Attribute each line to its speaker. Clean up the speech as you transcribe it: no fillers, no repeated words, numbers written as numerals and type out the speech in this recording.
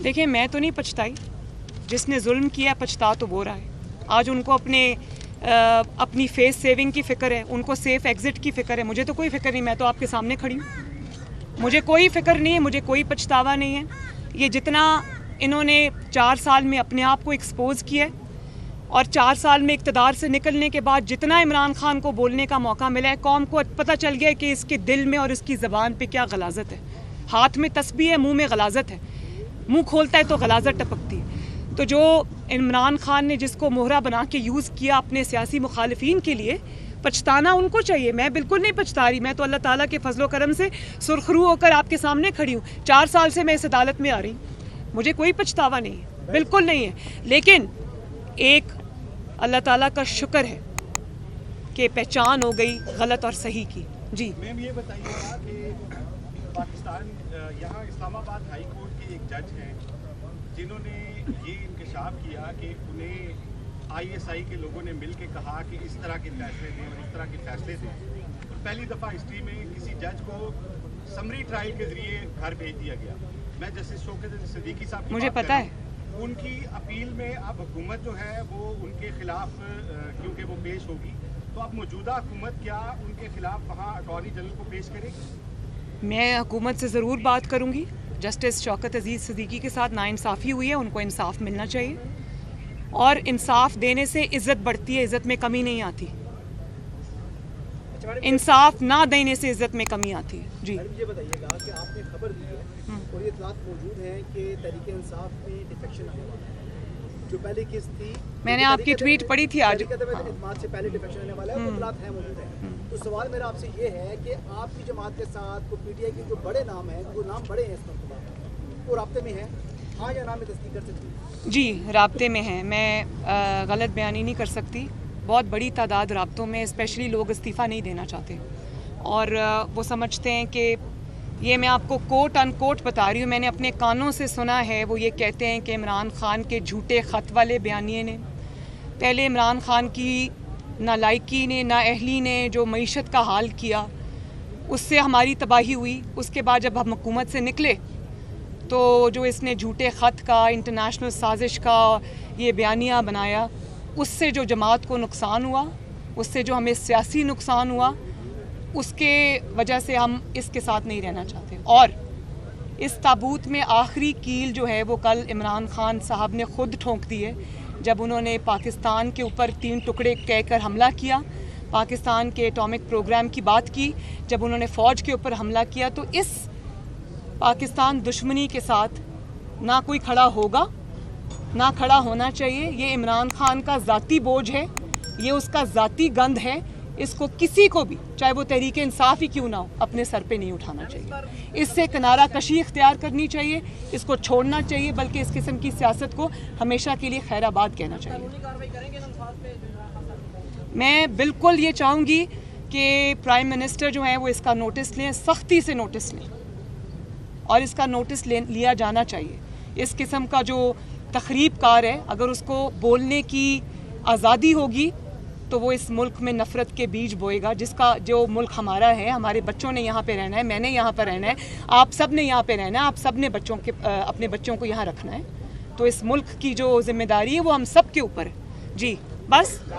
Speaker 1: देखिए, मैं तो नहीं पछताई। जिसने जुल्म किया पछता तो वो रहा है। आज उनको अपनी फेस सेविंग की फ़िक्र है, उनको सेफ एग्ज़िट की फ़िक्र है। मुझे तो कोई फ़िक्र नहीं, मैं तो आपके सामने खड़ी हूँ। मुझे कोई फ़िक्र नहीं है, मुझे कोई पछतावा नहीं है। ये जितना इन्होंने 4 साल में अपने आप को एक्सपोज़ किया है और 4 साल में इक़्तिदार से निकलने के बाद जितना इमरान खान को बोलने का मौका मिला है, कौम को पता चल गया है कि इसके दिल में और इसकी ज़बान पे क्या गलाज़त है। हाथ में तस्बीह है, मुंह में गलाज़त है। मुंह खोलता है तो गलाज़त टपकती है। तो जो इमरान खान ने जिसको मोहरा बना के यूज़ किया अपने सियासी मुखालिफिन के लिए, पछताना उनको चाहिए। मैं बिल्कुल नहीं पछता रही। मैं तो अल्लाह ताला के फजलो करम से सुरखरू होकर आपके सामने खड़ी हूँ। 4 साल से मैं इस अदालत में आ रही हूँ। मुझे कोई पछतावा नहीं है, बिल्कुल नहीं है। लेकिन एक अल्लाह ताला का शुक्र है कि पहचान हो गई गलत और सही की। जी
Speaker 2: मैम, ये बताइएगा कि पाकिस्तान यहाँ इस्लामाबाद हाई कोर्ट के एक जज हैं जिन्होंने ये इंकशाफ किया कि उन्हें ISI के लोगों ने मिल के कहा कि इस तरह के फैसले दें और इस तरह के फैसले दें। और पहली दफ़ा हिस्ट्री में किसी जज को समरी ट्रायल के जरिए घर भेज दिया गया। मैं जस्टिस शौकत अली सिद्दीकी साहब,
Speaker 1: मुझे पता है,
Speaker 2: उनकी अपील में अब हुकूमत जो है वो उनके खिलाफ क्योंकि वो पेश होगी, तो अब मौजूदा हुकूमत क्या उनके खिलाफ वहाँ अटॉर्नी जनरल को पेश करेगी?
Speaker 1: मैं हुकूमत से ज़रूर बात करूँगी। जस्टिस शौकत अजीज़ सिद्दीकी के साथ नाइंसाफ़ी हुई है, उनको इंसाफ मिलना चाहिए और इंसाफ देने से इज़्ज़त बढ़ती है, इज़्ज़त में कमी नहीं आती। इंसाफ ना देने से इज़्ज़त में कमी आती है। जी
Speaker 3: ये बताइएगा कि आपने खबर दी है और ये इत्तलात मौजूद है कि तहरीक इंसाफ में डिफेक्शन आने वाला है। जो पहली किस्त थी,
Speaker 1: मैंने आपकी ट्वीट पढ़ी थी आज।
Speaker 3: इत्तलात से पहले डिफेक्शन आने वाला है, वो इत्तलात है मौजूद है। तो सवाल मेरा आपसे ये है कि आपकी जमात के साथ PTI के जो बड़े नाम हैं, वो नाम बड़े हैं इस वक्त, वो राब्ते में है, हाँ या ना में तस्दीक कर सकती है?
Speaker 1: जी, राब्ते में हैं। मैं गलत बयानी नहीं कर सकती। बहुत बड़ी तादाद राब्तों में, स्पेशली लोग इस्तीफ़ा नहीं देना चाहते और वो समझते हैं कि ये मैं आपको कोट अनकोट बता रही हूँ, मैंने अपने कानों से सुना है। वो ये कहते हैं कि इमरान खान के झूठे ख़त वाले बयानिए ने, पहले इमरान खान की नालायकी ने, नाअहली ने जो मईशत का हाल किया, उससे हमारी तबाही हुई। उसके बाद जब हम हुकूमत से निकले तो जो इसने झूठे ख़त का, इंटरनेशनल साजिश का ये बयानिया बनाया, उससे जो जमात को नुकसान हुआ, उससे जो हमें सियासी नुकसान हुआ, उसके वजह से हम इसके साथ नहीं रहना चाहते। और इस ताबूत में आखिरी कील जो है वो कल इमरान खान साहब ने ख़ुद ठोंक दी है, जब उन्होंने पाकिस्तान के ऊपर 3 टुकड़े कहकर हमला किया, पाकिस्तान के एटॉमिक प्रोग्राम की बात की, जब उन्होंने फ़ौज के ऊपर हमला किया। तो इस पाकिस्तान दुश्मनी के साथ ना कोई खड़ा होगा, ना खड़ा होना चाहिए। ये इमरान खान का ज़ाती बोझ है, ये उसका ज़ाती गंद है। इसको किसी को भी, चाहे वो तहरीक इंसाफ ही क्यों ना हो, अपने सर पे नहीं उठाना चाहिए। इससे किनारा कशी इख्तियार करनी चाहिए, इसको छोड़ना चाहिए, बल्कि इस किस्म की सियासत को हमेशा के लिए खैराबाद कहना चाहिए। मैं बिल्कुल ये चाहूँगी कि प्राइम मिनिस्टर जो हैं वो इसका नोटिस लें, सख्ती से नोटिस लें और इसका नोटिस लिया जाना चाहिए। इस किस्म का जो तखरीबकार है, अगर उसको बोलने की आज़ादी होगी तो वो इस मुल्क में नफ़रत के बीज बोएगा। जो मुल्क हमारा है, हमारे बच्चों ने यहाँ पे रहना है, मैंने यहाँ पर रहना है, आप सब ने यहाँ पे रहना है, आप सब ने अपने बच्चों को यहाँ रखना है। तो इस मुल्क की जो जिम्मेदारी है वो हम सब के ऊपर है। जी बस।